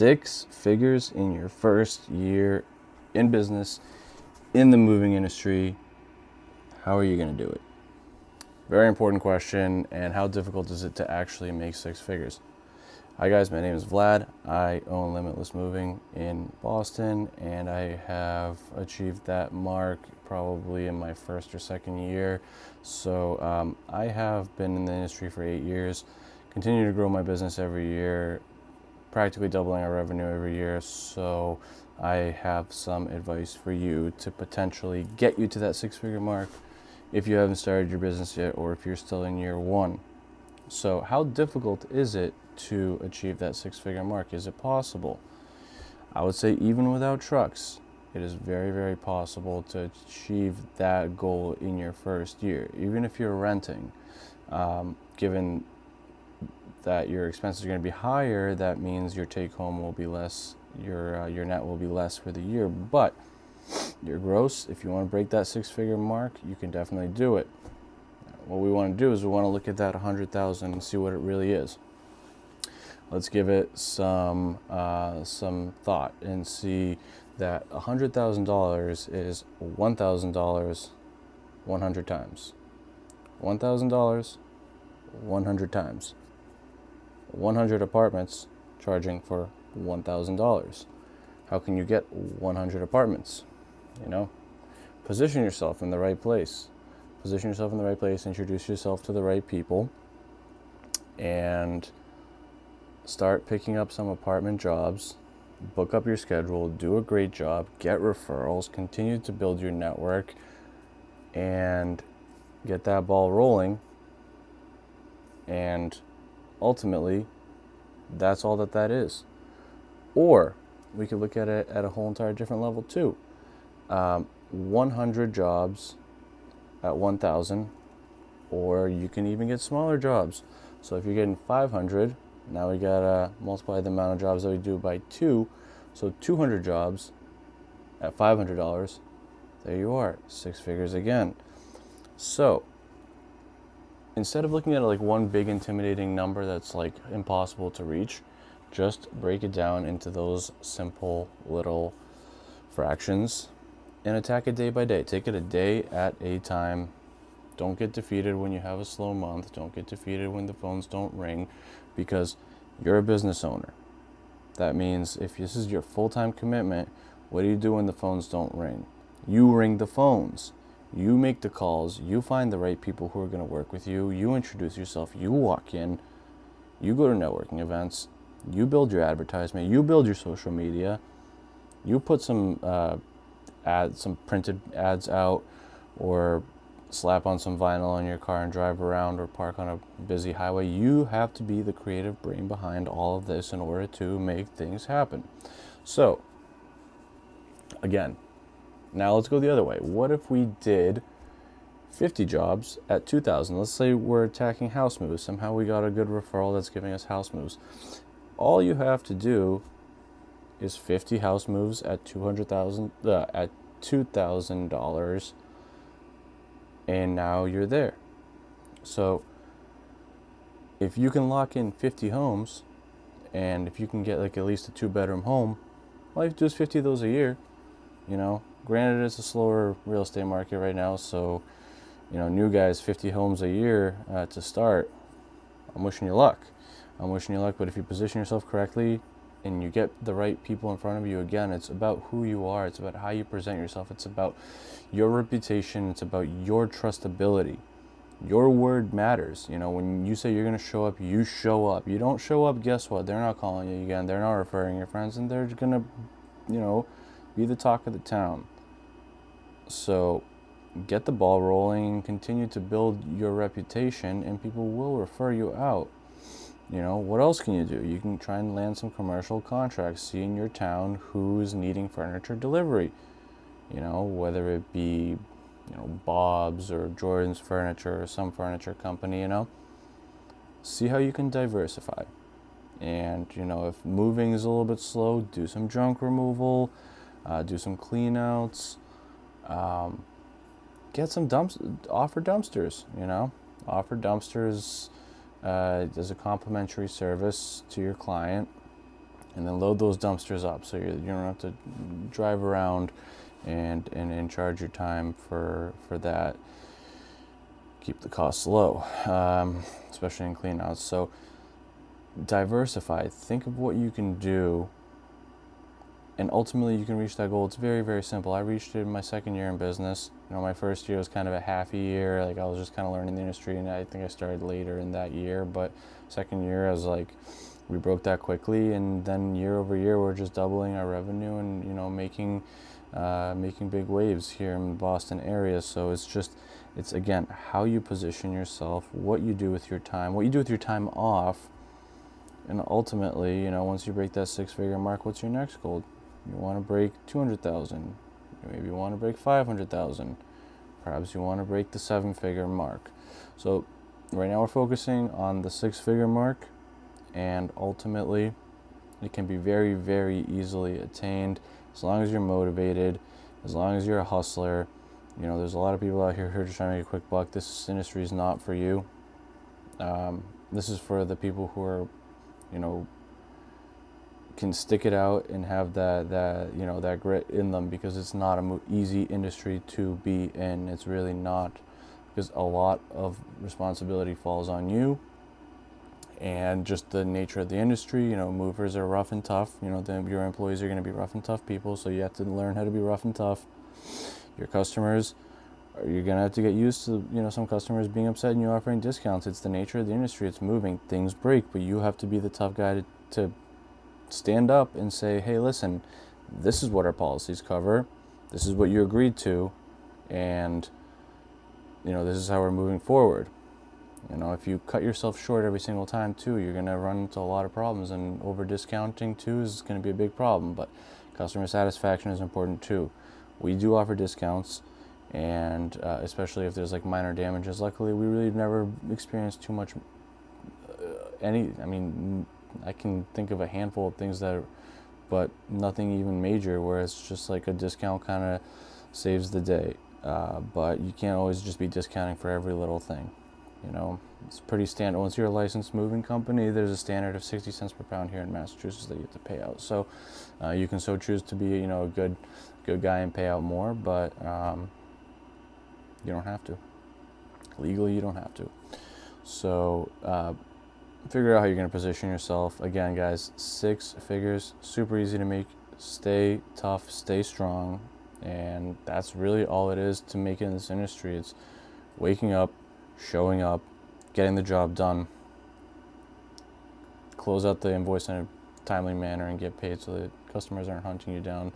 6 figures in your first year in business, in the moving industry. How are you going to do it? Very important question. And how difficult is it to actually make 6 figures? Hi guys, my name is Vlad. I own Limitless Moving in Boston, and I have achieved that mark probably in my first or second year. So I have been in the industry for 8 years, continue to grow my business every year, practically doubling our revenue every year. So I have some advice for you to potentially get you to that 6-figure mark if you haven't started your business yet, or if you're still in year 1. So how difficult is it to achieve that 6-figure mark? Is it possible? I would say even without trucks, it is very, very possible to achieve that goal in your first year. Even if you're renting, given that your expenses are going to be higher, that means your take home will be less, your net will be less for the year. But your gross, if you want to break that 6-figure mark, you can definitely do it. What we want to do is we want to look at that 100,000 and see what it really is. Let's give it some thought and see that $100,000 is $1,000 100 times. $1,000 100 times. 100 apartments charging for $1,000. How can you get 100 apartments? Position yourself in the right place. Position yourself in the right place, introduce yourself to the right people, and start picking up some apartment jobs. Book up your schedule, do a great job, get referrals, continue to build your network, and get that ball rolling. And ultimately, that's all that is. Or we could look at it at a whole entire different level too. 100 jobs at 1,000, or you can even get smaller jobs. So if you're getting 500, now we gotta multiply the amount of jobs that we do by 2. So 200 jobs at $500. There you are, 6 figures again. So instead of looking at it like one big intimidating number that's like impossible to reach, just break it down into those simple little fractions and attack it day by day. Take it a day at a time. Don't get defeated when you have a slow month. Don't get defeated when the phones don't ring, because you're a business owner. That means if this is your full-time commitment, what do you do when the phones don't ring? You ring the phones. You make the calls, you find the right people who are going to work with you, you introduce yourself, you walk in, you go to networking events, you build your advertisement, you build your social media, you put some printed ads out, or slap on some vinyl on your car and drive around, or park on a busy highway. You have to be the creative brain behind all of this in order to make things happen. So, again, now let's go the other way. What if we did 50 jobs at 2,000? Let's say we're attacking house moves. Somehow we got a good referral that's giving us house moves. All you have to do is 50 house moves at at $2,000, and now you're there. So if you can lock in 50 homes, and if you can get like at least a 2-bedroom home, all you have to do is 50 of those a year. Granted, it's a slower real estate market right now, so new guys, 50 homes a year to start. I'm wishing you luck. But if you position yourself correctly and you get the right people in front of you, again, it's about who you are. It's about how you present yourself. It's about your reputation. It's about your trustability. Your word matters. When you say you're going to show up, you show up. You don't show up, guess what? They're not calling you again. They're not referring your friends, and they're going to, be the talk of the town. So get the ball rolling, continue to build your reputation, and people will refer you out. What else can you do? You can try and land some commercial contracts. See in your town who's needing furniture delivery. Whether it be, Bob's or Jordan's Furniture or some furniture company, See how you can diversify. And, if moving is a little bit slow, do some junk removal, do some clean outs, get some offer dumpsters, offer dumpsters as a complimentary service to your client. and then load those dumpsters up so you don't have to drive around and charge your time for that. Keep the costs low, especially in clean outs. So diversify. Think of what you can do, and ultimately you can reach that goal. It's very, very simple. I reached it in my second year in business. My first year was kind of a half a year. Like, I was just kind of learning the industry, and I think I started later in that year. But second year, I was like, we broke that quickly, and then year over year, we're just doubling our revenue and making big waves here in the Boston area. So it's again how you position yourself, what you do with your time, what you do with your time off, and ultimately, once you break that 6-figure mark, what's your next goal? You want to break 200,000. Maybe you want to break 500,000. Perhaps you want to break the 7-figure mark. So right now we're focusing on the 6-figure mark, and ultimately it can be very, very easily attained as long as you're motivated, as long as you're a hustler. There's a lot of people out here who are just trying to make a quick buck. This industry is not for you. This is for the people who are, can stick it out and have that grit in them, because it's not an easy industry to be in. It's really not, because a lot of responsibility falls on you, and just the nature of the industry. Movers are rough and tough. Your employees are going to be rough and tough people, so you have to learn how to be rough and tough. Your customers, you're going to have to get used to some customers being upset and you offering discounts. It's the nature of the industry. It's moving. Things break, but you have to be the tough guy to stand up and say, hey, listen, this is what our policies cover. This is what you agreed to, and this is how we're moving forward. If you cut yourself short every single time too, you're going to run into a lot of problems, and over discounting too is going to be a big problem. But customer satisfaction is important too. We do offer discounts, and especially if there's like minor damages. Luckily, we really never experienced too much I can think of a handful of things but nothing even major, where it's just like a discount kind of saves the day. But you can't always just be discounting for every little thing. It's pretty standard. Once you're a licensed moving company, there's a standard of 60 cents per pound here in Massachusetts that you have to pay out. So you can so choose to be, a good guy and pay out more, but you don't have to. Legally, you don't have to. So figure out how you're going to position yourself. Again, guys, 6 figures, super easy to make. Stay tough, stay strong, and that's really all it is to make it in this industry. It's waking up, showing up, getting the job done, close out the invoice in a timely manner, and get paid so that customers aren't hunting you down.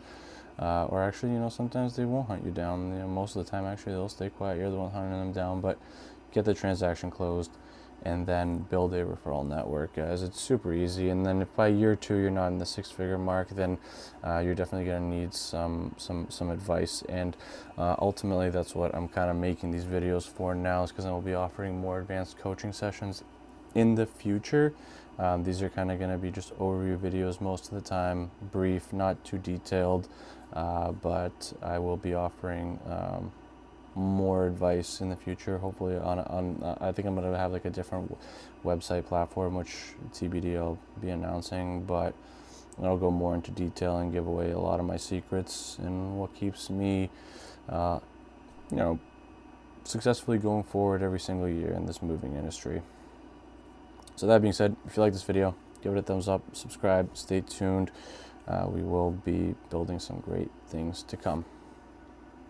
Or actually, sometimes they won't hunt you down. Most of the time, actually, they'll stay quiet. You're the one hunting them down, but get the transaction closed, and then build a referral network, guys. It's super easy. And then if by year 2 you're not in the 6-figure mark, then you're definitely going to need some advice. And ultimately, that's what I'm kind of making these videos for now, is because I will be offering more advanced coaching sessions in the future. These are kind of going to be just overview videos most of the time, brief, not too detailed, but I will be offering more advice in the future, hopefully on I think I'm going to have like a different website platform, which TBD I'll be announcing, but I'll go more into detail and give away a lot of my secrets and what keeps me successfully going forward every single year in this moving industry. So that being said, if you like this video, give it a thumbs up, subscribe, stay tuned. We will be building some great things to come.